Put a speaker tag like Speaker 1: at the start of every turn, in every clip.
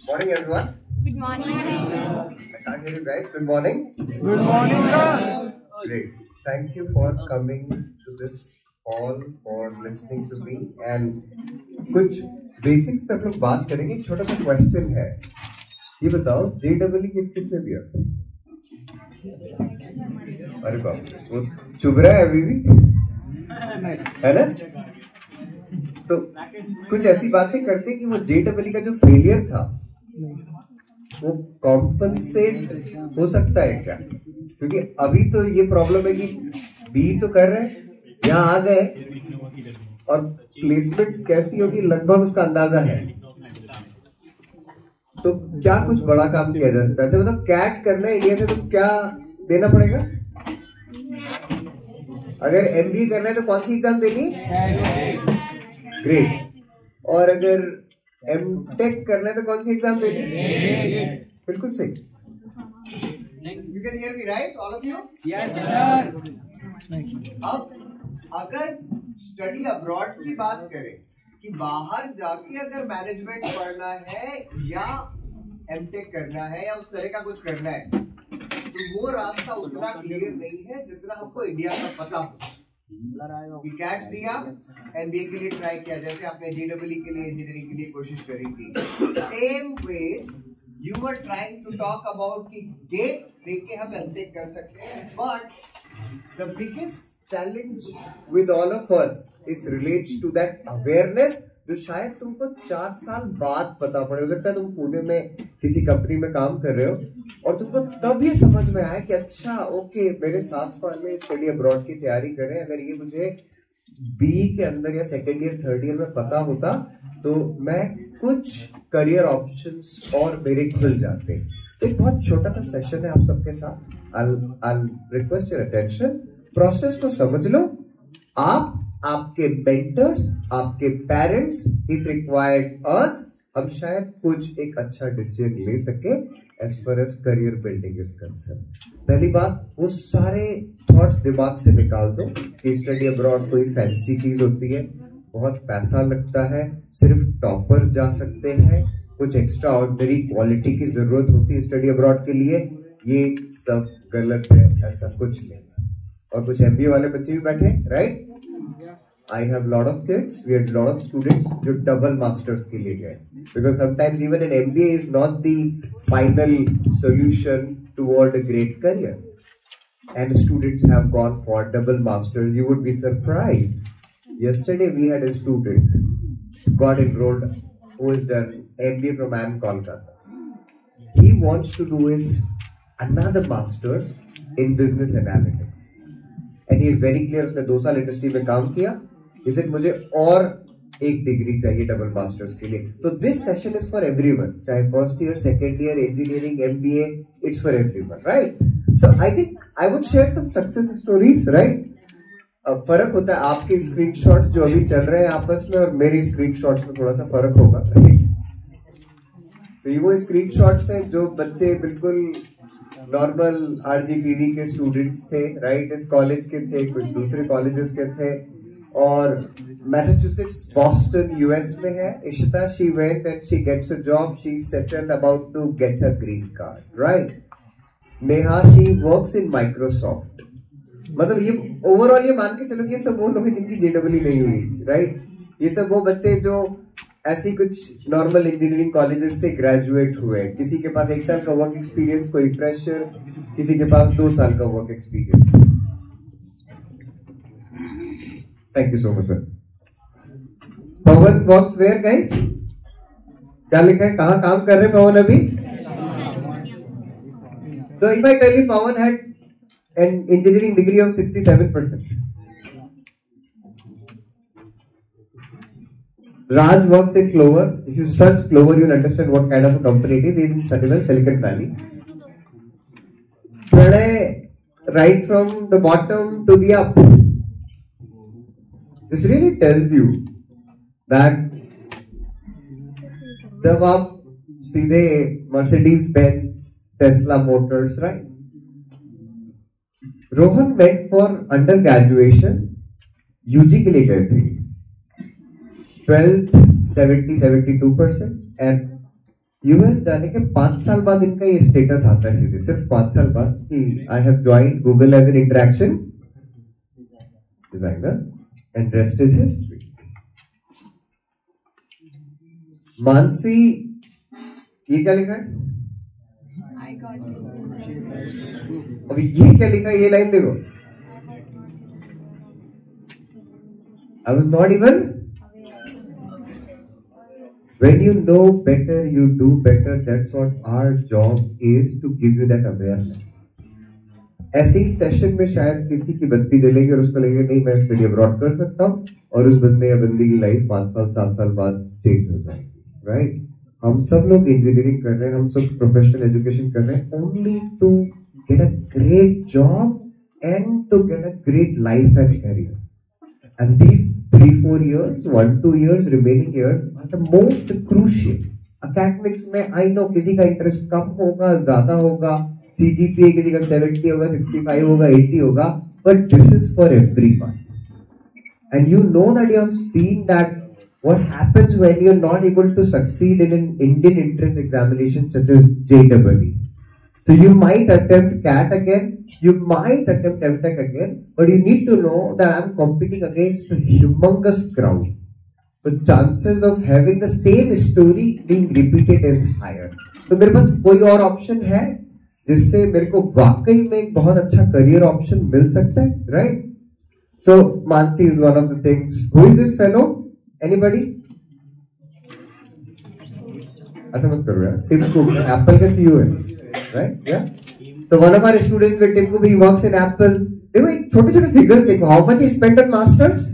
Speaker 1: Morning, everyone.
Speaker 2: Good morning.
Speaker 1: I can't hear you guys. Good morning.
Speaker 3: Good morning, sir.
Speaker 1: Great. Thank you for coming to this hall, for listening to me. And कुछ basics पे हम लोग बात करेंगे. एक छोटा सा question है. ये बताओ JEE किसने दिया था? अरे बाप रे, वो चुभ रहा है अभी भी, है ना? तो कुछ ऐसी बातें करते कि वो JEE का जो फेलियर था वो कॉम्पनसेट हो सकता है क्या? क्योंकि अभी तो ये प्रॉब्लम है कि बी तो कर रहे हैं, यहाँ आ गए और प्लेसमेंट कैसी होगी लगभग उसका अंदाजा है. तो क्या कुछ बड़ा काम किया जा सकता है? अच्छा मतलब कैट करना है इंडिया से तो क्या देना पड़ेगा? अगर MBA करना है तो कौन सी एग्जाम देनी है? ग्रेट. और अगर MTech करना है तो कौन सी एग्जाम देनी है? बिल्कुल सही. You can hear me, right? All of you?
Speaker 3: Yes, sir.
Speaker 1: अब अगर स्टडी अब्रॉड की बात करें कि बाहर जाके अगर मैनेजमेंट पढ़ना है या MTech करना है या उस तरह का कुछ करना है, तो वो रास्ता उतना क्लियर नहीं है जितना हमको इंडिया का पता हो. कैट दिया, MBA के लिए ट्राई किया, जैसे आपने JEE के लिए इंजीनियरिंग के लिए कोशिश करी थी. Same ways you were trying to talk about कि गेट देके हम MTech कर सकते हैं, but the biggest challenge with all of us is relates to that awareness जो शायद तुमको 4 साल बाद पता पड़े. हो सकता है तुम पुणे में किसी कंपनी में काम कर रहे हो और तुमको तब ये समझ में आया कि अच्छा ओके मेरे साथ वाले स्टडी अब्रॉड की तैयारी कर रहे हैं, अगर ये मुझे BE के अंदर या सेकेंड ईयर थर्ड ईयर में पता होता तो मैं कुछ करियर ऑप्शंस और मेरे खुल जाते. तो एक बहुत छोटा सा सेशन है आप सबके साथ. I'll request your attention. Process को समझ लो. आप, आपके मेंटर्स, आपके पेरेंट्स, इफ रिक्वायर्ड अस, हम शायद कुछ एक अच्छा डिसीजन ले सके as far as career building is concern. पहली बात, वो सारे थॉट्स दिमाग से निकाल दो कि स्टडी अब्रॉड कोई फैंसी चीज होती है, बहुत पैसा लगता है, सिर्फ टॉपर्स जा सकते हैं, कुछ एक्स्ट्रा ऑर्डिनरी क्वालिटी की जरूरत होती है स्टडी अब्रॉड के लिए. ये सब गलत है, ऐसा कुछ नहीं. और कुछ MBA वाले बच्चे भी बैठे, right? I have lot of kids, we had lot of students जो डबल मास्टर्स के लिए गए, because sometimes even an MBA is not the final solution toward a great career, and students have gone for double masters. You would be surprised. Yesterday we had a student got enrolled who has done MBA from IIM Kolkata. He wants to do his another masters in business analytics, and he is very clear. उसने 2 साल industry में काम किया. He said मुझे और एक degree चाहिए double masters के लिए. तो this session is for everyone, चाहे first year, second year, engineering, MBA, it's for everyone, right? So I think I would share some success stories, right? अब फर्क होता है आपके स्क्रीनशॉट्स जो अभी चल रहे हैं आपस में और मेरी स्क्रीनशॉट्स में थोड़ा सा फर्क होगा, राइट? So, ये वो स्क्रीनशॉट्स हैं जो बच्चे बिल्कुल नॉर्मल RGPV के स्टूडेंट्स थे, राइट? इस कॉलेज के थे, कुछ दूसरे कॉलेजेस के थे, और मैसाचुसेट्स बॉस्टन US में है. Ishita, she went and she gets a job, she settled about to get her green card, right? Neha, she works in Microsoft. मतलब ये ओवरऑल ये मान के चलो कि ये सब वो लोग हैं जिनकी JEE नहीं हुई, राइट? ये सब वो बच्चे जो ऐसी कुछ नॉर्मल इंजीनियरिंग कॉलेजेस से ग्रेजुएट हुए. किसी के पास 1 साल का वर्क एक्सपीरियंस, कोई फ्रेशर, किसी के पास 2 साल का work experience. Thank you so much sir. Pavan works where guys? क्या लिखा है, कहाँ काम कर रहे हैं पवन अभी? तो if I tell you Pavan had an engineering degree of 67%. Raj works in Clover. If you search Clover, you'll understand what kind of a company it is. It's in Sunnyvale, Silicon Valley. Pranay, right from the bottom to the up. This really tells you that जब आप सीधे Mercedes Benz, Tesla Motors, right? Rohan went for undergraduation, UG के लिए गए थे. 12th 70-72%, and US जाने के 5 साल बाद इनका ये स्टेटस आता है सीधे, सिर्फ 5 साल बाद कि I have joined Google as an interaction designer and rest is history. Mansi, ये क्या लिखा है? अभी ये क्या लिखा है? ये लाइन देखो, I was not even. When you know better, you do better. That's what our job is, to give you that awareness. ऐसे ही सेशन में शायद किसी की बत्ती जलेगी और उसको लगेगा नहीं मैं स्टडी अब्रॉड कर सकता हूँ, और उस बंदे या बंदी की लाइफ 5 साल 7 साल बाद चेंज हो जाएगी, राइट? हम सब लोग इंजीनियरिंग कर रहे हैं, हम सब प्रोफेशनल एजुकेशन कर रहे हैं, only to get a great job and to get a great life and career. And these 3-4 years, 1-2 years, remaining years are the most crucial. Academics में I know किसी का इंटरेस्ट कम होगा, ज्यादा होगा, CGPA किसी का 70 होगा, 65 होगा, 80 होगा, but this is for everyone. And you know that you have seen that what happens when you're not able to succeed in an Indian entrance examination such as JEE. So you might attempt CAT again, you might attempt MTech again, but you need to know that I'm competing against a humongous crowd. The chances of having the same story being repeated is higher. तो मेरे पास कोई और option है जिससे मेरे को वाकई में एक बहुत अच्छा करियर ऑप्शन मिल सकता है, right? So Mansi is one of the things. Who is this fellow? Anybody? ऐसा मत करो यार. टिम कुक एप्पल का CEO है, right? Yeah. So one of our students with Tim Cook, he works in Apple. देखो एक छोटे छोटे फिगर्स देखो, how much he spent on masters,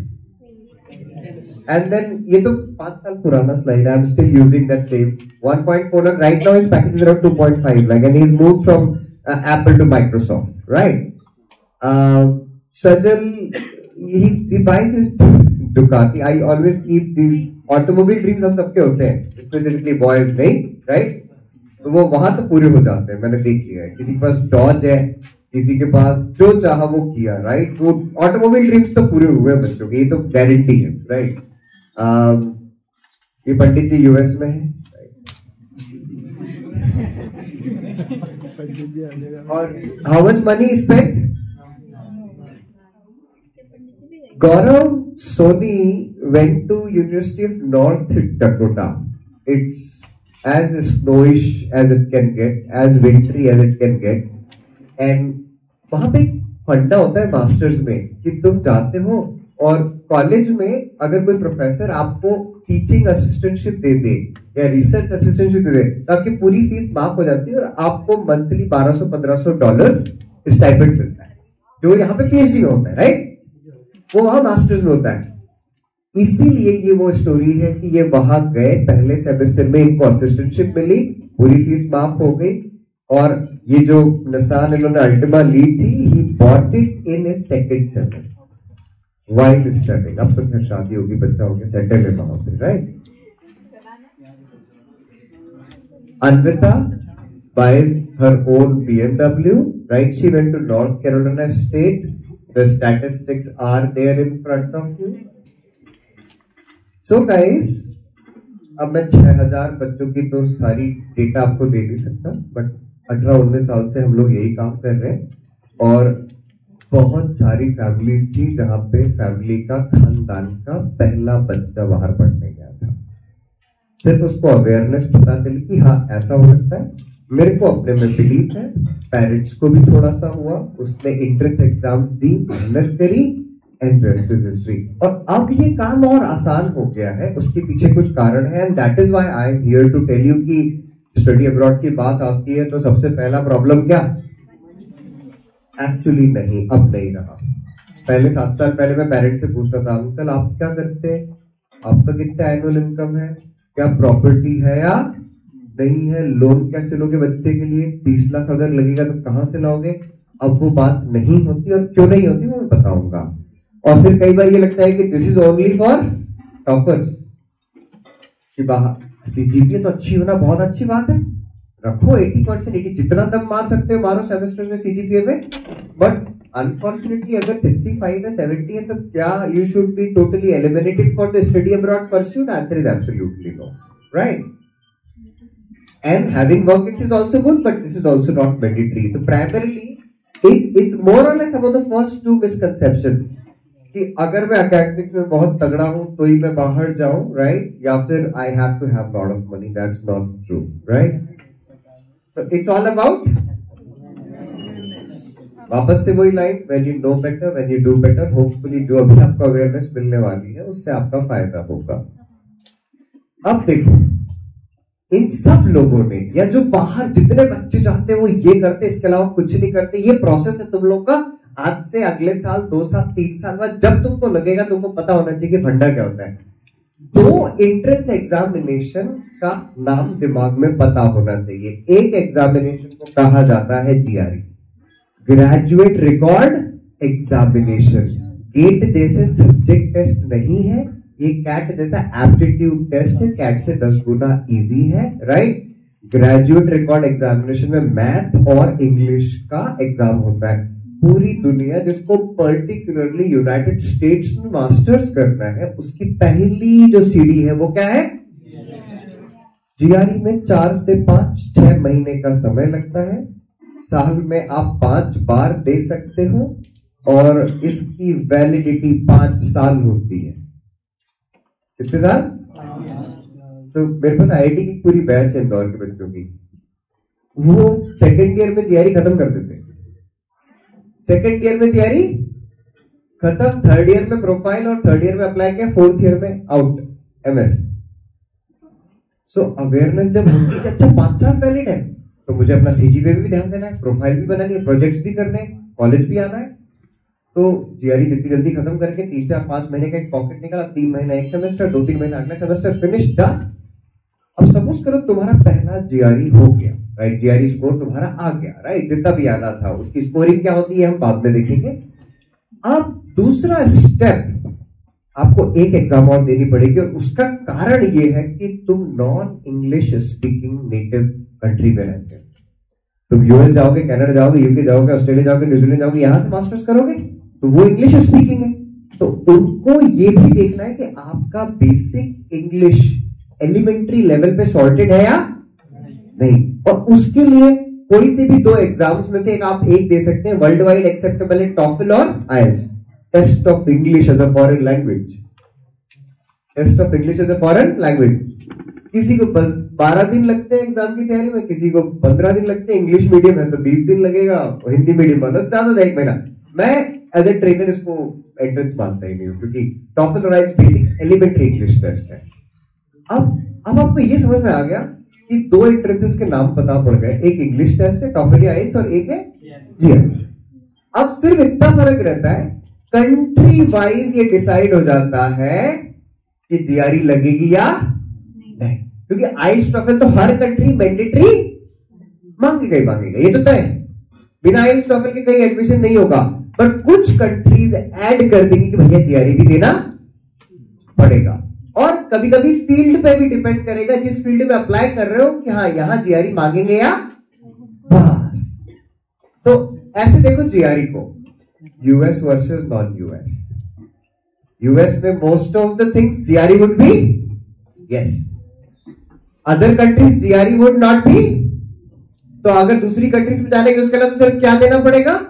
Speaker 1: and then ये तो 5 साल पुराना स्लाइड है, I'm still using that same 1.4 and right now his package is around 2.5 like, and he's moved from Apple to Microsoft, right? Sajal, he buys his Ducati. I always keep these automobile dreams, हम सबके होते हैं, specifically boys नहीं, right? तो वो वहां तो पूरे हो जाते हैं, मैंने देख लिया है. किसी के पास डॉज है, किसी के पास जो चाहा वो किया, राइट? वो ऑटोमोबाइल ड्रीम्स तो पूरे हुए हैं बच्चों के, ये तो गारंटी है, राइट? ये पंडित जी यूएस में है, और how much money spent? Gaurav Soni went to University of North Dakota. It's as snowish as it can get, as wintry as it can get, and वहां पे फंडा होता है मास्टर्स में कि तुम जाते हो और कॉलेज में अगर कोई प्रोफेसर आपको टीचिंग असिस्टेंटशिप दे दे या रिसर्च असिस्टेंटशिप दे दे तो आपकी पूरी फीस माफ हो जाती है और आपको मंथली $1200-1500 स्टाइपेंड मिलता है, जो यहाँ पे पीएचडी में होता है, राइट? वो वहां मास्टर्स में होता है. इसीलिए ये वो स्टोरी है कि ये वहां गए, पहले सेमेस्टर में इनको असिस्टेंटशिप मिली, पूरी फीस माफ हो गई, और ये जो निशान इन्होंने अल्टीमा ली थी, he bought it in A second semester while studying. अब तो फिर शादी होगी, बच्चा हो गया, सेटल है वहां पे, right? Anvita buys her own BMW, right? She went to North Carolina State. The statistics are there in front of you. So guys, अब मैं 6000 बच्चों की तो सारी डेटा आपको दे नहीं सकता, बट 18-19 साल से हम लोग यही काम कर रहे हैं, और बहुत सारी फैमिलीज थी जहां पे फैमिली का, खानदान का पहला बच्चा बाहर पढ़ने गया था. सिर्फ उसको अवेयरनेस पता चली कि हाँ ऐसा हो सकता है. मेरे को अपने में बिलीव है, पेरेंट्स को भी थोड़ा सा हुआ, उसने एंट्रेंस एग्जाम्स दी, मेहनत करी, एंड रेस्ट इज हिस्ट्री. और अब ये काम और आसान हो गया है, उसके पीछे कुछ कारण है, and that is why I am here to tell you कि स्टडी अब्रॉड की बात आती है तो सबसे पहला प्रॉब्लम क्या? एक्चुअली नहीं, अब नहीं रहा. पहले 7 साल पहले मैं पेरेंट्स से पूछता था, अंकल आप क्या करते हैं, आपका कितना एनुअल इनकम है, क्या प्रॉपर्टी है या नहीं है, लोन कैसे लोगे बच्चे के लिए, 30 लाख अगर लगेगा तो कहां से लाओगे. अब वो बात नहीं होती, और क्यों नहीं होती वो मैं बताऊंगा. और फिर कई बार ये लगता है कि this is only for toppers, कि बाहर सीजीपीए तो अच्छी होना बहुत अच्छी बात है, रखो 80%, 80 जितना दम मार सकते हो मारो सेमेस्टर में सीजीपीए में, बट
Speaker 2: अनफॉर्चुनेटली अगर 65 है 70 है तो क्या you should be totally eliminated for the study abroad pursuit? Answer is absolutely no, right? And having work is also good, but this is also not mandatory. तो primarily it's more और less about the first two misconceptions कि अगर मैं academics में बहुत तगड़ा हूं तो ही मैं बाहर जाऊं, राइट? या फिर I have to have lot of money. That's not true, right? So it's all about, वापस से वही line, when you know better, when you do better, hopefully जो अभी आपको अवेयरनेस मिलने वाली है उससे आपका फायदा होगा. अब देखो, इन सब लोगों ने, या जो बाहर जितने बच्चे चाहते हैं वो ये करते, इसके अलावा कुछ नहीं करते. ये प्रोसेस है तुम लोग का. आज से अगले साल, 2 साल, 3 साल बाद जब तुमको लगेगा, तुमको पता होना चाहिए कि फंडा क्या होता है. तो एंट्रेंस एग्जामिनेशन का नाम दिमाग में पता होना चाहिए. एक एग्जामिनेशन को कहा जाता है GRE, graduate record examination. GATE जैसे सब्जेक्ट टेस्ट नहीं है ये, कैट जैसा एप्टीट्यूड टेस्ट है. कैट से 10 गुना इजी है, राइट? ग्रेजुएट रिकॉर्ड एग्जामिनेशन में मैथ और इंग्लिश का एग्जाम होता है. पूरी दुनिया जिसको पर्टिकुलरली यूनाइटेड स्टेट्स में मास्टर्स करना है, उसकी पहली जो सीढ़ी है वो क्या है? जीआरई में 4 से 5-6 महीने का समय लगता है. साल में आप 5 बार दे सकते हो और इसकी वैलिडिटी 5 साल होती है. कितने साल? तो मेरे पास आईआईटी की पूरी बैच है इंदौर के बच्चों की. वो सेकेंड ईयर में जीआरई खत्म कर देते हैं. सेकेंड ईयर में जीआरई खत्म, थर्ड ईयर में प्रोफाइल और थर्ड ईयर में अप्लाई किया, फोर्थ ईयर में आउट एमएस. सो अवेयरनेस जब होती है, अच्छा 5 साल वैलिड है तो मुझे अपना सीजीपीए भी ध्यान देना है, प्रोफाइल भी बनानी है, प्रोजेक्ट्स भी करने हैं, कॉलेज भी आना है. तो जीआरई जितनी जल्दी खत्म करके 3-4-5 महीने का एक पॉकेट निकाला, 3 महीना एक सेमेस्टर, 2-3 महीना अगला सेमेस्टर, फिनिश, डन. अब सपोज करो तुम्हारा पहला जीआरई हो गया, राइट? जीआरई स्कोर तुम्हारा आ गया, राइट? जितना भी आना था. उसकी स्कोरिंग क्या होती है हम बाद में देखेंगे. अब दूसरा स्टेप, आपको एक एग्जाम और देनी पड़ेगी, और उसका कारण यह है कि तुम non English speaking native country में रहते हो. तुम यूएस जाओगे, कनाडा जाओगे, यूके जाओगे, ऑस्ट्रेलिया जाओगे, न्यूजीलैंड जाओगे, यहां से मास्टर्स करोगे तो वो इंग्लिश स्पीकिंग है. तो उनको ये भी देखना है कि आपका बेसिक इंग्लिश एलिमेंट्री लेवल पे सॉर्टेड है या नहीं. और उसके लिए कोई से भी 2 एग्जाम्स में से आप एक दे सकते हैं. वर्ल्ड वाइड एक्सेप्टेबल है टॉफल और IELTS. Test of English as a foreign language. Test of English as a foreign language. किसी को 12 दिन लगते हैं एग्जाम की तैयारी में, किसी को 15 दिन लगते हैं. इंग्लिश मीडियम है तो 20 दिन लगेगा, हिंदी मीडियम वाला ज्यादा 1 महीना. मैं एज ए ट्रेनर इसको एंट्रेंस मानता ही नहीं हूं, क्योंकि टॉफल और IELTS basic elementary English test है. अब आपको ये समझ में आ गया कि 2 एंट्रेंसेस के नाम पता पड़ गए. एक इंग्लिश टेस्ट है टॉफल या आईएल्स, और एक है जीआरई. अब सिर्फ इतना फर्क रहता है, कंट्री वाइज ये डिसाइड हो जाता है कि जीआरई लगेगी या नहीं. क्योंकि आईएल्स टॉफल तो हर कंट्री मैंडेटरी मांगेगा ही मांगेगा, ये तो तय है. बिना आईएल्स टॉफल के कहीं एडमिशन नहीं होगा. बट कुछ कंट्रीज ऐड कर देंगी कि भैया जीआरई भी देना पड़ेगा. और कभी कभी फील्ड पे भी डिपेंड करेगा, जिस फील्ड में अप्लाई कर रहे हो कि हाँ यहां जीआरई मांगेंगे या बस. तो ऐसे देखो जीआरई को, US versus non US. US में most of the things GRE would be yes, other countries GRE would not be. तो अगर दूसरी कंट्रीज में जाने के उसके लिए तो सिर्फ क्या देना पड़ेगा?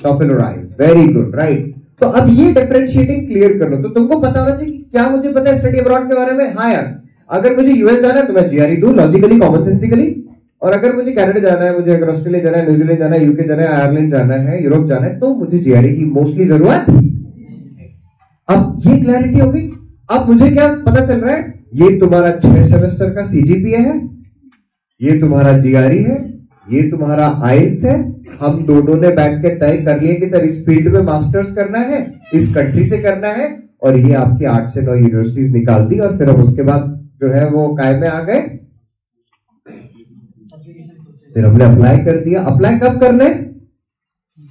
Speaker 2: टॉफल और आईएल्स. Very good, right? तो अब ये डिफरेंशिएटिंग क्लियर कर लो. तो तुमको पता होना चाहिए कि क्या मुझे पता है स्टडी अब्रॉड के बारे में. हाँ यार, अगर मुझे यूएस जाना है तो मैं जीआरई दूं, लॉजिकली, कॉमन सेंसिकली. और अगर मुझे कनाडा जाना है, मुझे अगर ऑस्ट्रेलिया जाना है, न्यूजीलैंड जाना है, यूके जाना है, आयरलैंड जाना है, यूरोप जाना है, तो मुझे जीआरई की मोस्टली जरूरत. अब ये क्लैरिटी हो गई. अब मुझे क्या पता चल रहा है? ये तुम्हारा 6 सेमेस्टर का सीजीपीए है, ये तुम्हारा जीआरई है, ये तुम्हारा आईएल्स है. हम दोनों ने बैठ के तय कर लिए कि सर इस फील्ड में मास्टर्स करना है, इस कंट्री से करना है, और ये आपकी 8 से 9 यूनिवर्सिटीज निकाल दी. और फिर हम उसके बाद जो है वो कायम में आ गए. फिर हमने अप्लाई कर दिया. अप्लाई कब करना है?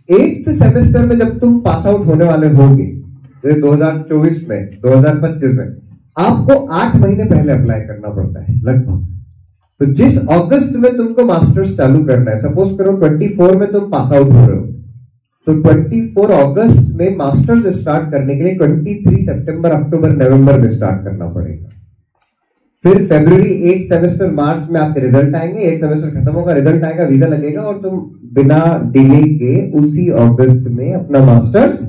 Speaker 2: 8th सेमेस्टर में जब तुम पास आउट होने वाले होगे, 2024 में, 2025 में, आपको 8 महीने पहले अप्लाई करना पड़ता है लगभग. तो जिस अगस्त में तुमको मास्टर्स चालू करना है, सपोज करो 24 में तुम पास आउट हो रहे हो, तो 24 अगस्त में मास्टर्स स्टार्ट करने के लिए 23 सितंबर, अक्टूबर, नवंबर में स्टार्ट करना पड़ेगा। फिर फरवरी 8 सेमेस्टर, मार्च में आपके रिजल्ट आएंगे, 8 सेमेस्टर खत्म होगा, रिजल्ट आएगा, वीजा लगेगा और तुम बिना डिले के उसी अगस्त में अपना मास्टर्स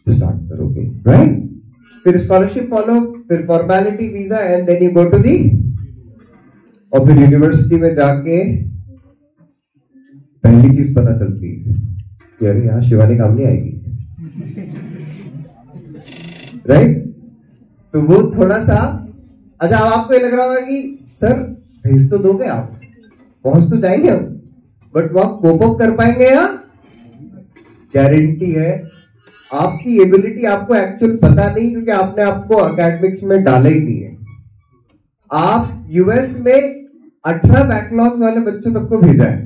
Speaker 2: स्टार्ट करोगे, राइट? फिर स्कॉलरशिप फॉलो, फिर formality visa and then you go to the, और फिर यूनिवर्सिटी में जाके पहली चीज पता चलती है कि अरे यहां शिवानी काम नहीं आएगी, राइट? तो वो थोड़ा सा, अच्छा अब आपको ये लग रहा होगा कि सर भेज तो दोगे आप, पहुंच तो जाएंगे हम, बट वो आप कोप अप कर पाएंगे या? गारंटी है आपकी एबिलिटी आपको एक्चुअल पता नहीं, क्योंकि आपने आपको एकेडमिक्स में डाला ही नहीं है। आप यूएस में 18 बैकलॉग्स वाले बच्चों तक को भेजा है,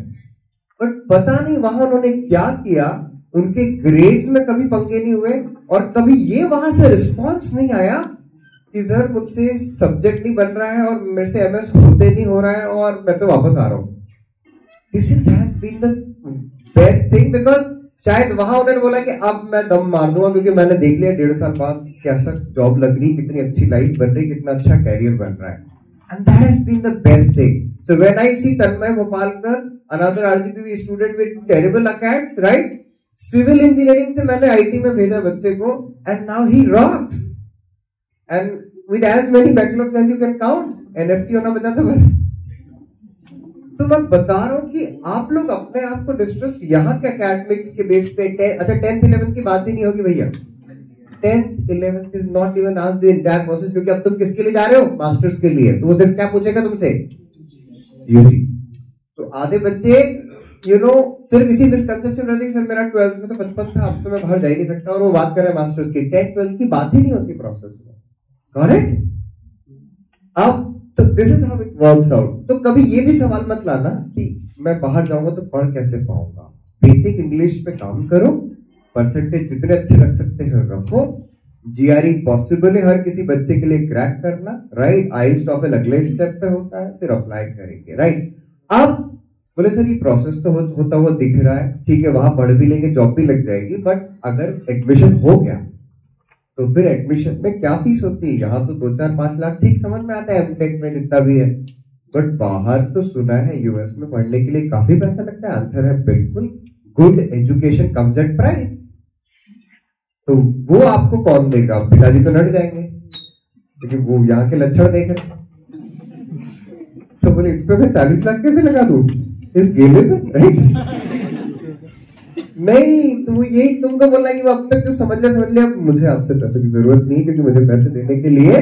Speaker 2: बट पता नहीं वहां उन्होंने क्या किया, उनके ग्रेड्स में कभी पंगे नहीं हुए और कभी ये वहां से रिस्पॉन्स नहीं आया कि सर मुझसे सब्जेक्ट नहीं बन रहा है और मेरे से एमएस होते नहीं हो रहा है और मैं तो वापस आ रहा हूं। This is has been the best thing, because शायद वहां उन्होंने बोला कि अब मैं दम मार दूंगा, क्योंकि मैंने देख लिया 1.5 साल बाद कैसा जॉब लग रही, कितनी अच्छी लाइफ बन रही, कितना अच्छा कैरियर बन रहा है, and that has been the best thing. So when I see Tanmay Bhopalkar, another RGPV student with terrible acads, right? Civil engineering से मैंने आईटी में भेजा बच्चे को, and now he rocks and with as many backlogs as you can count, NFT होना बचा था बस। तो मैं बता रहा हूं कि आप लोग अपने आप को डिस्ट्रस्ट यहाँ के एकेडमिक्स के बेस पे, अच्छा 10th 11th की बात ही नहीं होगी भैया, 10th 11th is not even आज द एंटायर प्रोसेस, क्योंकि अब तुम किसके लिए जा रहे हो? मास्टर्स के लिए। तो वो सिर्फ क्या पूछेगा तुमसे? यूजी। तो आधे बच्चे सिर्फ इसी मिसकंसेप्शन रहते कि सर मेरा 12th में तो 55 था, अब तो मैं बाहर जा ही नहीं सकता, और वो बात कर रहे हैं मास्टर्स की। 10th 12th की बात ही नहीं होती प्रोसेस में, करेक्ट? अब तो this is how it works out. तो कभी ये भी सवाल मत लाना कि मैं बाहर जाऊंगा तो पढ़ कैसे पाऊंगा। बेसिक इंग्लिश पे काम करो, परसेंटेज जितने अच्छे रख सकते हैं रखो, जीआरई पॉसिबल है हर किसी बच्चे के लिए क्रैक करना, राइट? आइल्स टॉफल अगले स्टेप पे होता है, फिर अप्लाई करेंगे, राइट? अब बोले सर ये प्रोसेस तो होता हुआ दिख रहा है, ठीक है, वहां पढ़ भी लेंगे, जॉब भी लग जाएगी, बट अगर एडमिशन हो गया तो फिर एडमिशन में क्या फीस होती है? यहाँ तो 2-4-5 लाख ठीक समझ में आता है, एमटेक में जितना भी है, बट बाहर तो सुना है यूएस में पढ़ने के लिए काफी पैसा लगता है। आंसर है बिल्कुल, good education comes at price. तो वो आपको कौन देगा? पिताजी तो नट जाएंगे, क्योंकि वो यहाँ के लक्षण देख रहे। तो बोले इस पे मैं 40 लाख कैसे लगा दूं इस गेले पे, राइट? नहीं, तो वो यही तुमको बोलना कि वो अब तक जो समझ लिया, मुझे आपसे पैसे की जरूरत नहीं, क्योंकि मुझे पैसे देने के लिए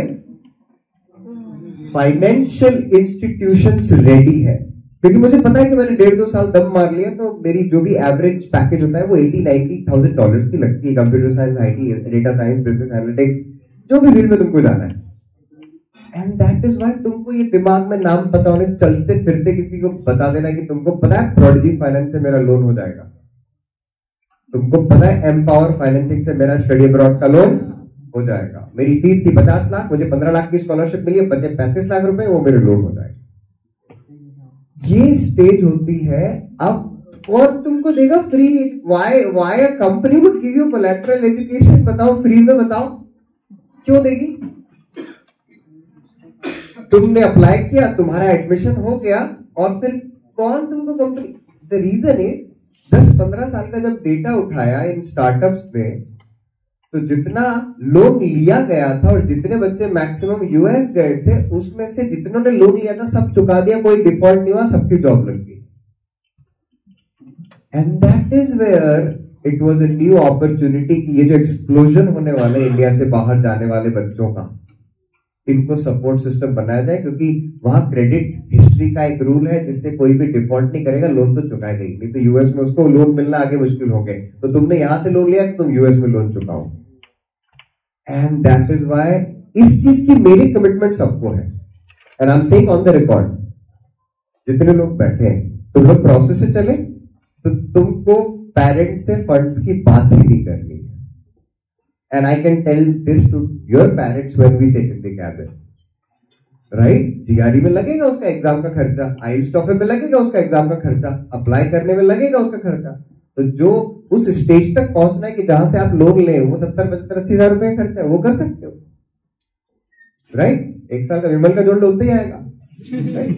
Speaker 2: फाइनेंशियल इंस्टीट्यूशंस रेडी है, क्योंकि मुझे पता है कि मैंने 1.5-2 साल दम मार लिया, तो मेरी जो भी एवरेज पैकेज होता है वो $80,000-90,000 की लगती है। Computer science, IT, data science, business analytics, जो भी फील्ड में तुमको जाना है। एंड दैट इज व्हाई तुमको ये दिमाग में नाम पता होने, चलते फिरते किसी को बता देना कि तुमको पता है प्रोडिजी फाइनेंस से मेरा लोन हो जाएगा, तुमको पता है एम्पावर फाइनेंसिंग से मेरा स्टडी अब्रॉड का लोन हो जाएगा, मेरी फीस थी 50 लाख, मुझे 15 लाख की स्कॉलरशिप मिली है, बचे 35 लाख रुपए, वो मेरे लोन हो जाएगा। ये स्टेज होती है। अब कौन तुमको देगा free? Why a company would give you collateral education? बताओ, फ्री में बताओ, क्यों देगी? तुमने अप्लाई किया, तुम्हारा एडमिशन हो गया, और फिर कौन तुमको कंपनी? द रीजन इज 10-15 साल का जब डेटा उठाया इन स्टार्टअप्स ने, तो जितना लोन लिया गया था और जितने बच्चे मैक्सिमम यूएस गए थे, उसमें से जितनों ने लोन लिया था सब चुका दिया, कोई डिफॉल्ट नहीं हुआ, सबकी जॉब लग गई। And that is where it was a new opportunity कि ये जो एक्सप्लोजन होने वाला है इंडिया से बाहर जाने वाले बच्चों का, इनको सपोर्ट सिस्टम बनाया जाए, क्योंकि वहां क्रेडिट हिस्ट्री का एक रूल है जिससे कोई भी डिफॉल्ट नहीं करेगा, लोन तो चुकाएगा ही नहीं। तो यूएस में उसको लोन मिलना आगे मुश्किल हो गए, तो तुमने यहां से लोन लिया तो तुम यूएस में लोन चुकाओ। एंड दैट इज व्हाई इस चीज की मेरी कमिटमेंट सबको है, and I am saying on the record, जितने लोग बैठे हैं तुम लोग प्रोसेस से चले तो तुमको पेरेंट्स से फंड्स की बात ही नहीं करनी। And I can tell this to your parents when we sit in the cabin, right? GRE में लगेगा उसका एग्जाम का खर्चा, आइल्स टॉफल में लगेगा उसका एग्जाम का खर्चा, अप्लाई करने में लगेगा उसका खर्चा। तो जो उस स्टेज तक पहुंचना है कि जहां से आप लोन ले, वो 70-75-80 हजार रुपए खर्चा है, वो कर सकते हो, राइट? 1 साल का विमल का जोड़ उतना ही आएगा, राइट?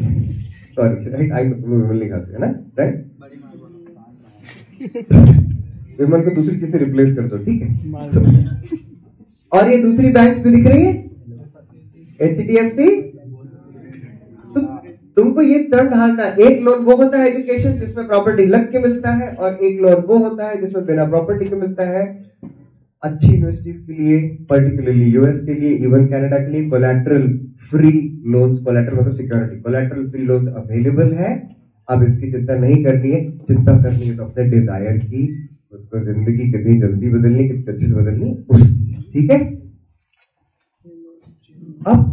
Speaker 2: सॉरी, राइट, आई विमल नहीं खाते है ना, राइट? विमल को दूसरी चीज से रिप्लेस कर दो, ठीक है? और ये दूसरी बैंक्स भी दिख रही है, HDFC। तो तुमको ये टर्म ढालना, एक लोन वो होता है एजुकेशन जिसमें प्रॉपर्टी लग के मिलता है, और एक लोन वो होता है जिसमें बिना प्रॉपर्टी के मिलता है। अच्छी यूनिवर्सिटीज के लिए, पर्टिकुलरली यूएस के लिए, इवन कनाडा के लिए कोलैटरल फ्री लोन्स, कोलैटरल मतलब security, collateral free loans available है। अब इसकी चिंता नहीं करनी है, चिंता करनी है तो अपने डिजायर की, उसको जिंदगी कितनी जल्दी बदलनी, कितनी अच्छे से बदलनी उसकी, ठीक है? अब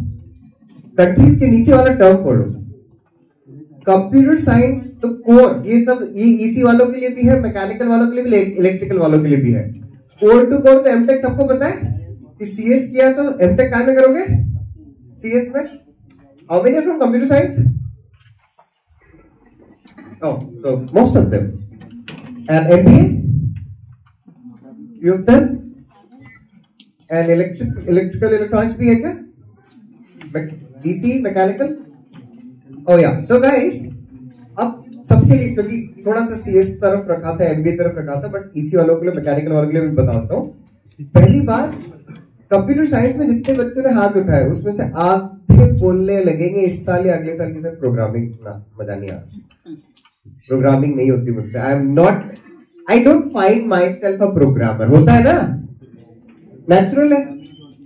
Speaker 2: कंट्री के नीचे वाला टर्म पढ़ो, कंप्यूटर साइंस, तो कोर, ये सब ये ईसी वालों के लिए भी है, मैकेनिकल वालों के लिए भी, इलेक्ट्रिकल वालों के लिए भी है। कोर टू कोर तो एमटेक सबको पता है कि सीएस किया तो एमटेक कहां में करोगे? सीएस में। How many from computer science? तो most of them. And MBA you have done? And electrical electronics भी है क्या? DC mechanical? ओह या, सो गाइस, अब सबके लिए, क्योंकि थोड़ा सा सीएस तरफ रखा था, एमबीए तरफ रखा था, बट ईसी वालों के लिए, मैकेनिकल वालों के लिए भी बताता हूँ। पहली बात, कंप्यूटर साइंस में जितने बच्चों ने हाथ उठाए उसमें से आधे बोलने लगेंगे इस साल या अगले साल की सर प्रोग्रामिंग ना, मजा नहीं आता, प्रोग्रामिंग नहीं होती मुझसे, I don't find my self a programmer. होता है ना, नेचुरल है।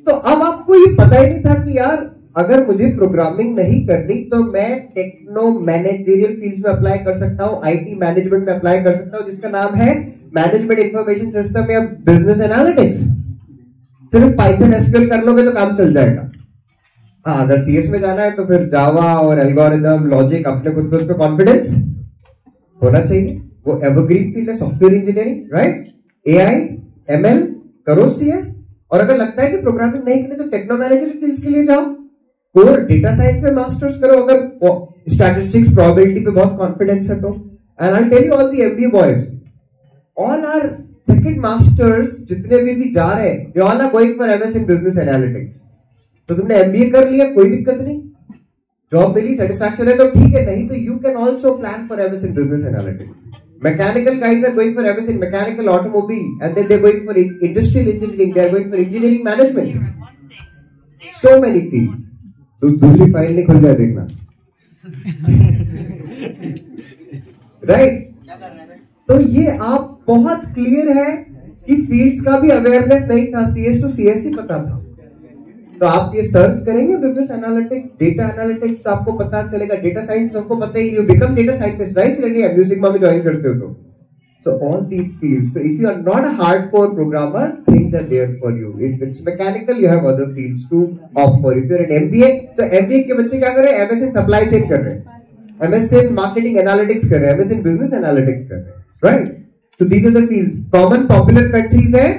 Speaker 2: तो अब आपको ये पता ही नहीं था कि यार अगर मुझे प्रोग्रामिंग नहीं करनी तो मैं टेक्नो मैनेजरियल फील्ड्स में अप्लाई कर सकता हूं, आईटी मैनेजमेंट में अप्लाई कर सकता हूं, जिसका नाम है मैनेजमेंट इंफॉर्मेशन सिस्टम या बिजनेस एनालिटिक्स। सिर्फ पाइथन एसक्यूएल कर लोगे तो काम चल जाएगा। हाँ, अगर सीएस में जाना है तो फिर जावा और एल्गोरिथम, लॉजिक, अपने खुद पे उस पर कॉन्फिडेंस होना चाहिए। वो एवरग्रीन फील्ड है, software engineering, right? AI, ML करो सीएस। और अगर लगता है कि प्रोग्रामिंग नहीं करनी तो टेक्नो मैनेजरियल फील्ड्स के लिए जाओ, कोर डेटा साइंस में मास्टर्स करो, अगर स्टैटिस्टिक्स प्रोबेबिलिटी पे बहुत कॉन्फिडेंस है तो। And I tell you all the MBA boys, all are second masters जितने भी जा रहे हैं, they all are going for MS in business analytics. तो तुमने एमबीए कर लिया, कोई दिक्कत नहीं, जॉब मिली, सेटिस्फैक्शन है तो ठीक है, नहीं तो you can also plan for MS in business analytics. Mechanical guys are going for MS in mechanical automobile, and then they're going for industrial engineering, they're going for engineering management. So many fields. तो दूसरी file नहीं खुल जाए देखना, right? तो ये आप बहुत क्लियर है कि फील्ड्स का भी अवेयरनेस नहीं था, सीएस टू सीएस ही पता था। तो आप ये सर्च करेंगे बिजनेस एनालिटिक्स, डेटा एनालिटिक्स, तो आपको पता चलेगा। डेटा साइंस सबको पता है, you become data scientist, right? Music sigma में ज्वाइन करते हो तो। So all these fields. So if you are not a hardcore programmer, things are there for you. If it's mechanical, you have other fields to opt for. If you're an MBA, so MBA के बच्चे क्या कर रहे हैं? MS in supply chain कर रहे हैं, MS in marketing analytics कर रहे हैं, MS in business analytics कर रहे हैं, right? So these are the fields. Common popular countries है।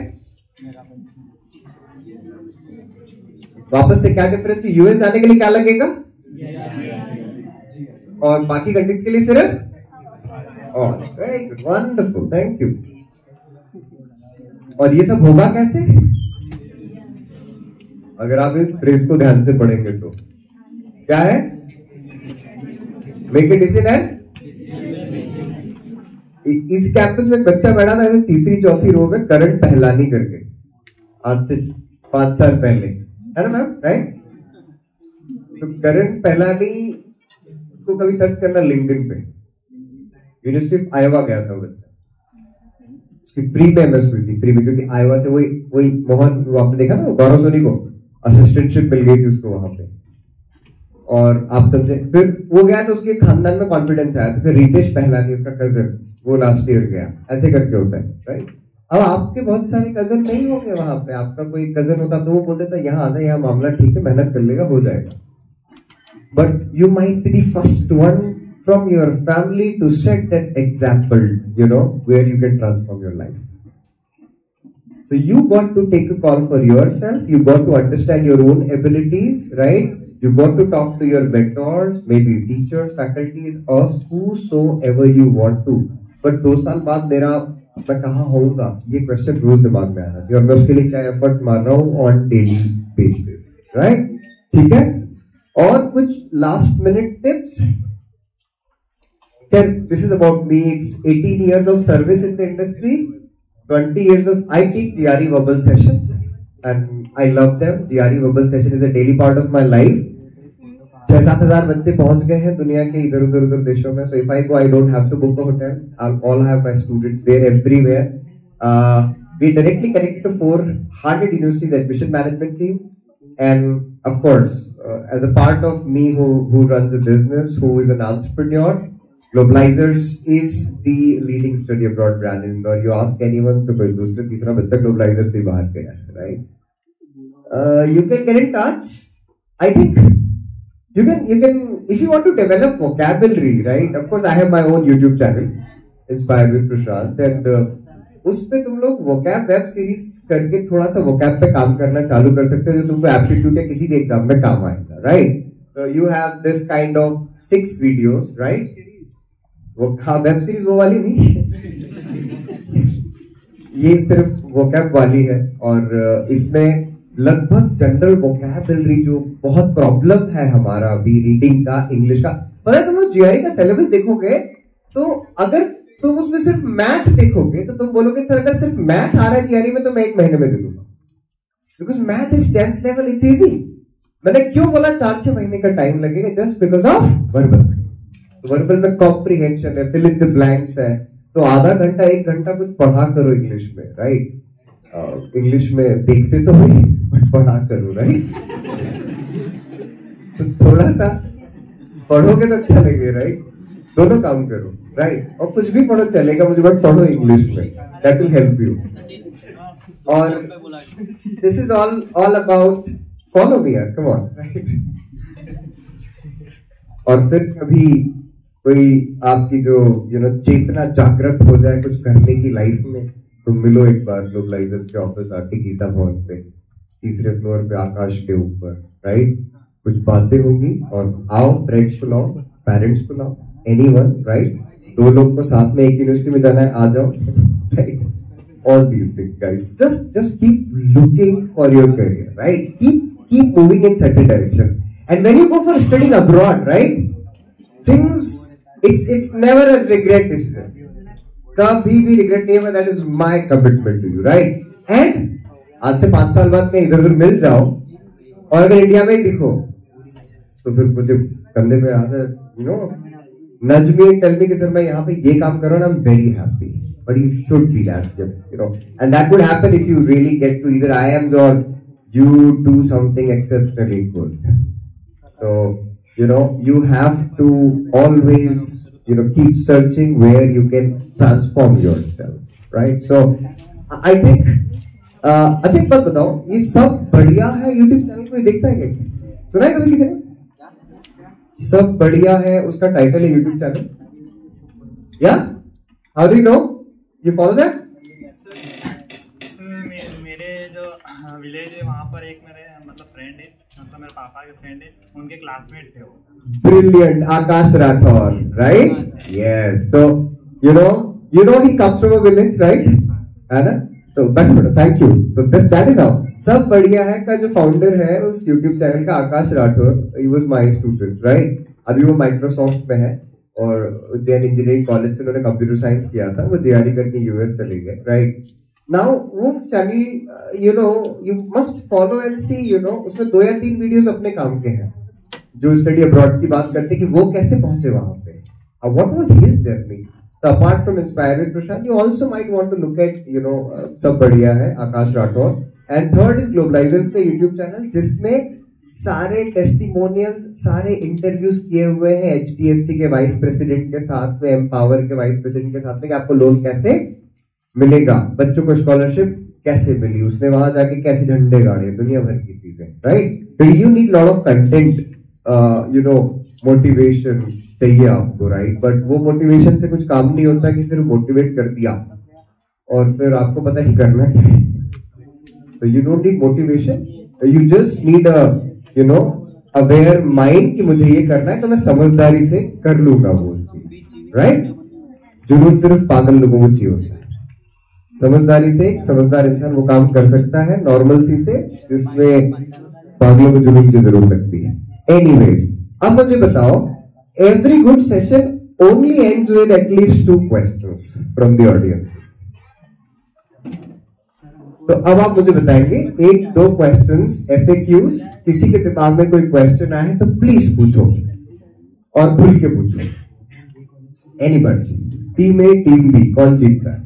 Speaker 2: वापस से क्या डिफरेंस है? यूएस जाने के लिए क्या लगेगा और बाकी कंट्रीज के लिए सिर्फ very good, wonderful, thank you. और ये सब होगा कैसे? अगर आप इस फ्रेज को ध्यान से पढ़ेंगे तो क्या है? मेक इट इजी एंड इस कैंपस में एक बच्चा बैठा था तीसरी चौथी रो में, करंट पहलानी करके, आज से 5 साल पहले, है ना मैम, राइट? तो करंट पहलानी को कभी सर्च करना लिंक्डइन पे। यूनिवर्सिटी ऑफ आयोवा गया था वो बच्चा, उसकी फ्री में एमएस हुई थी, फ्री में, क्योंकि आयोवा से वही मोहन, वो आपने देखा ना, गौरव सोनी को असिस्टेंटशिप मिल गई थी उसको वहां पे। और आप समझे, फिर वो गया तो उसके खानदान में कॉन्फिडेंस आया, तो फिर रितेश पहलानी उसका कजन, वो लास्ट ईयर गया, ऐसे करके होता है, राइट? अब आपके बहुत सारे कजन नहीं होंगे वहां पे, आपका कोई कजन होता तो वो बोल देता यहाँ आ जाए, यहाँ मामला ठीक है, मेहनत कर लेगा, हो जाएगा। But you might be the first one from your family to set that example, you know, where you can transform your life. So you got to take a call for yourself, you got to understand your own abilities, right? You got to talk to your mentors, maybe teachers, faculties, or whosoever you want to. But 2 साल बाद मेरा मैं कहाँ होऊंगा, ये question रोज दिमाग में आना चाहिए और मैं उसके लिए क्या एफर्ट मार रहा हूँ ऑन डेली बेसिस, राइट? ठीक है, और कुछ last minute tips. This is about me. It's 18 years of service in the industry, 20 years of, I take GRE verbal sessions and I love them. GRE verbal session is a daily part of my life. 6-7 हजार बच्चे पहुंच गए हैं दुनिया के इधर उधर देशों में. So if I go, I don't have to book a hotel. I'll all have my students there everywhere. We directly connected to 400 universities admission management team, and of course, as a part of me who runs a business, who is an entrepreneur, Globalizers is the leading study abroad brand in Indore. You ask anyone, so कोई दूसरा तीसरा बच्चा Globalizers से बाहर गया है, right? You can get in touch. I think you can if you want to develop vocabulary, right? Of course, I have my own YouTube channel, Inspired with Prashant, and उस पे तुम लोग vocab वेब सीरीज करके थोड़ा सा vocab पे काम करना चालू कर सकते हो जो तुमको एप्टीट्यूड या किसी भी एग्जाम में काम आएगा, right? So you have this kind of 6 videos, right? वो हाँ वेब सीरीज वो वाली नहीं ये सिर्फ वोकैब वाली है और इसमें लगभग जनरल वोकैबुलरी जो बहुत प्रॉब्लम है हमारा अभी रीडिंग का, इंग्लिश का. पता है तुम लोग जीआरई का सिलेबस देखोगे तो अगर तुम उसमें सिर्फ मैथ देखोगे तो तुम बोलोगे सर अगर सिर्फ मैथ आ रहा है जीआरई में तो मैं 1 महीने में दे दूंगा, because math is 10th level, it's easy. मैंने क्यों बोला 4-6 महीने का टाइम लगेगा? Just because of verbal. Verbal में कॉम्प्रिहेंशन है, फिल इन द ब्लैंक्स है, तो आधा घंटा 1 घंटा कुछ पढ़ा करो इंग्लिश में, राइट? इंग्लिश में देखते तो हुई बट पढ़ा करो, राइट? तो थोड़ा सा पढ़ोगे तो अच्छा लगे, राइट? दोनों काम करो, राइट? और कुछ भी पढ़ो चलेगा मुझे, बट पढ़ो इंग्लिश में, दैट विल हेल्प यू. और this is all about follow me यार, कम ऑन, राइट? और फिर कभी कोई आपकी जो चेतना जागृत हो जाए कुछ करने की लाइफ में, तो मिलो एक बार ग्लोबलाइजर्स के ऑफिस आके गीता भवन पे 3रे फ्लोर पे आकाश के ऊपर, राइट? कुछ बातें होंगी और आओ, फ्रेंड्स को लाओ, पेरेंट्स को लाओ, एनीवन, राइट? 2 लोग को साथ में एक यूनिवर्सिटी में जाना है, आ जाओ, right? All these things, guys. Just keep looking for your career, right? Keep moving in certain directions. And when you go for studying abroad, right? Things, it's never a regret decision. कभी भी regret नहीं होगा. That is my commitment to you, right? And आज से 5 साल बाद कहीं इधर-उधर मिल जाओ और अगर इंडिया में ही दिखो तो फिर मुझे कंधे पे हाथ है, nudge me and tell me कि सर मैं यहाँ पे ये काम कर रहा हूँ, I'm very happy. But you should be that, and that would happen if you really get to either IIMs or you do something exceptionally good. So, you have to always, keep searching where you can transform yourself, right? So, I think, अच्छा एक बात बताओ, ये सब बढ़िया है YouTube channel कोई देखता है क्या? सुना है कभी किसी ने? सब बढ़िया है उसका टाइटल है YouTube channel. Yeah? How do you know? You follow that?
Speaker 4: मेरे जो विलेज है वहाँ पर एक मेरे फ्रेंड है, मेरे पापा के फ्रेंड है, उनके क्लासमेट थे वो. Brilliant, Akash Rathore, right? Yes. So you know he comes from a village, right? है ना? तो thank you. So that is how. सब बढ़िया है का जो फाउंडर है उस YouTube चैनल का, आकाश Rathore, he was my student, right? अभी वो माइक्रोसॉफ्ट में है और जैन इंजीनियरिंग कॉलेज से उन्होंने कंप्यूटर साइंस किया था, वो जेआरई करके यूएस चले गए, राइट? नाउ वो channel you must follow and see, उसमें 2 या 3 वीडियोस अपने काम के हैं जो स्टडी अब्रॉड की बात करते कि वो कैसे पहुंचे वहां पे, व्हाट वाज हिज जर्नी. तो apart from inspire with Prashant, you also might want to look at सब बढ़िया है Akash Rathore. And third is globalizers का यूट्यूब चैनल, जिसमें सारे टेस्टिमोनियल्स, सारे इंटरव्यूज किए हुए हैं एचडीएफसी के वाइस प्रेसिडेंट के साथ में, एम्पावर के वाइस प्रेसिडेंट के साथ में, कि आपको लोन कैसे मिलेगा, बच्चों को स्कॉलरशिप कैसे मिली, उसने वहां जाके कैसे झंडे गाड़े, दुनिया भर की चीजें, राइट? तो you need lot of content, motivation चाहिए आपको, राइट? बट वो मोटिवेशन से कुछ काम नहीं होता कि सिर्फ मोटिवेट कर दिया और फिर आपको पता ही करना क्या है. So you don't need motivation, you just need aware mind कि मुझे ये करना है तो मैं समझदारी से कर लूंगा वो चीज, राइट? जुनून सिर्फ पागल लोगों को चाहिए होता है.
Speaker 2: समझदारी से एक समझदार इंसान वो काम कर सकता है, नॉर्मल सी से जिसमें पागलों को जुनून की जरूरत लगती है। एनीवेज, अब मुझे बताओ, every good session only ends with at least 2 questions from the audiences. तो अब आप मुझे बताएंगे 1-2 क्वेश्चंस FAQs, किसी के दिमाग में कोई क्वेश्चन आए तो प्लीज पूछो और खुल के पूछो। Anybody, team A team B, कौन जीतता है?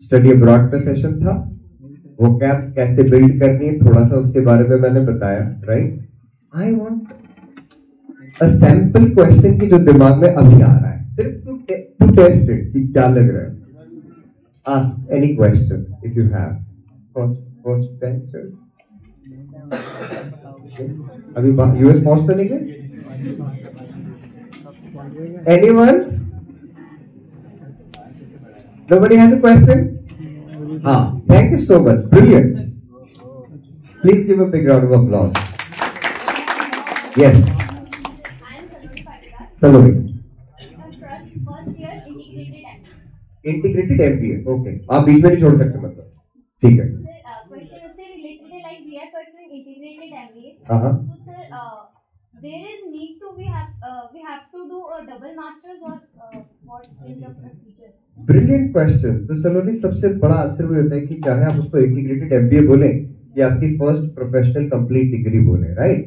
Speaker 2: स्टडी अब्रॉड का सेशन था, वो कैप कैसे बिल्ड करनी है थोड़ा सा उसके बारे में मैंने बताया, right? I want a sample question की जो दिमाग में अभी आ रहा है, सिर्फ टू टेस्ट इट कि क्या लग रहा है। Ask any question if you have. First benchers. अभी US पहुंच तो नहीं गए? Anyone? Nobody has a question? Thank you so much. Brilliant. Please give a big round of applause. Yes.
Speaker 5: I am
Speaker 2: Saloni.
Speaker 5: First year integrated
Speaker 2: integrated MBA, okay, आप बीच में नहीं छोड़ सकते, मतलब ठीक है।
Speaker 5: question से related है, like we are pursuing integrated MBA.
Speaker 2: हाँ।
Speaker 5: So sir, there is need to we have to do a double masters or what in the procedure?
Speaker 2: Brilliant question. तो सलोनी, सबसे बड़ा आंसर वो होता है कि चाहे आप उसको इंटीग्रेटेड MBA बोले या आपकी फर्स्ट प्रोफेशनल कंप्लीट डिग्री बोले, राइट?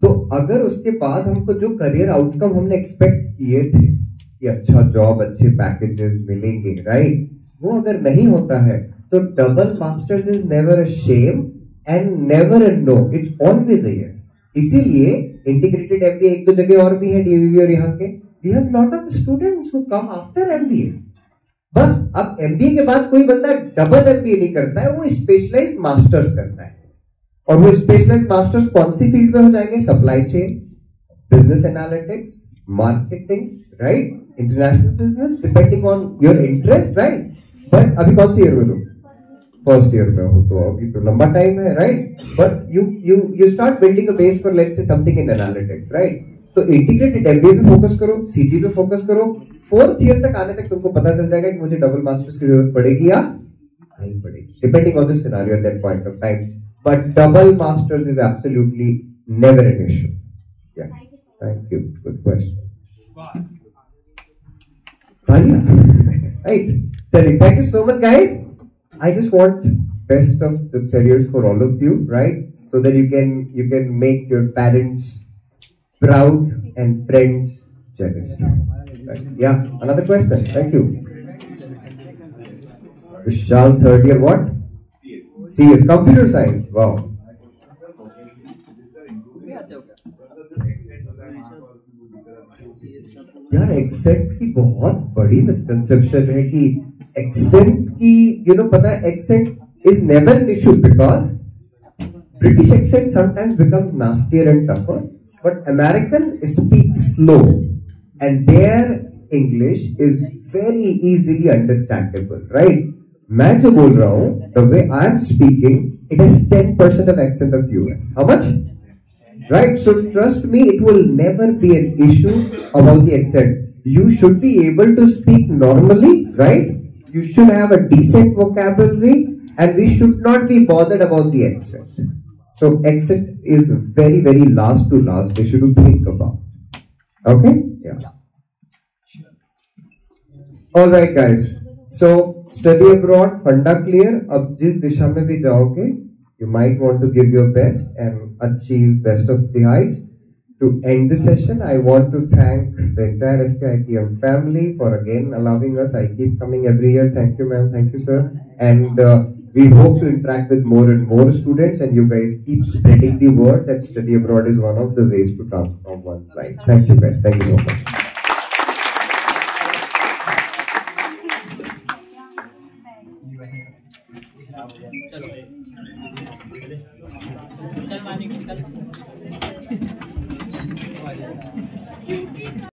Speaker 2: तो अगर उसके बाद हमको जो करियर आउटकम हमने एक्सपेक्ट किए थे कि अच्छा जॉब, अच्छे पैकेजेस मिलेंगे, राइट, वो अगर नहीं होता है तो double masters is never a shame and never a no, it's always a yes. इसीलिए इंटीग्रेटेड MBA 1-2 जगह और भी है DVV और यहाँ के, we have lot of students who come after MBAs। बस अब MBA के बाद कोई बंदा डबल MBA नहीं करता है, वो स्पेशलाइज्ड मास्टर्स करता है। और वो स्पेशलाइज्ड मास्टर्स कौन सी फील्ड में हो जाएंगे? Supply chain, business analytics, marketing, right, international business, depending on your interest, right? But अभी कौन सी ईयर में हो? फर्स्ट ईयर में हो, तो अभी तो लंबा टाइम है, right? But you start building a base for let's say something in analytics, right? तो इंटीग्रेटेड MBA पे फोकस करो, CG पे फोकस करो। 4th ईयर तक आने तक तुमको पता चल जाएगा कि मुझे डबल मास्टर्स की जरूरत पड़ेगी या नहीं पड़ेगी, depending on the scenario at that point of time. But double masters is absolutely never an issue. Yeah, thank you, good question. Right, thank you so much, guys. I just want best of the careers for all of you, right? So that you can make your parents proud and friends jealous. Right? Yeah, another question. Thank you. Vishal, 3rd year, what? CS, computer science. Wow. यार, accent की बहुत बड़ी misconception है कि accent की, पता है, accent is never an issue because British accent sometimes becomes nastier and tougher, but American speak slow and their English is very easily understandable, right? मैं जो बोल रहा हूं, the way I am speaking, it is 10% of accent of US. How much? Right, so trust me, it will never be an issue about the accent. You should be able to speak normally, right? You should have a decent vocabulary, and we should not be bothered about the accent. So accent is very, very last to last issue to think about. Okay? Yeah. All right, guys. So study abroad, funda clear. अब जिस दिशा में भी जाओगे, you might want to give your best and achieve best of the heights. To end the session, I want to thank the entire SKITM family for again allowing us. I keep coming every year. Thank you, ma'am. Thank you, sir. And we hope to interact with more and more students, and you guys keep spreading the word that study abroad is one of the ways to transform one's life. Thank you, guys. Thank you so much.
Speaker 6: चल मानी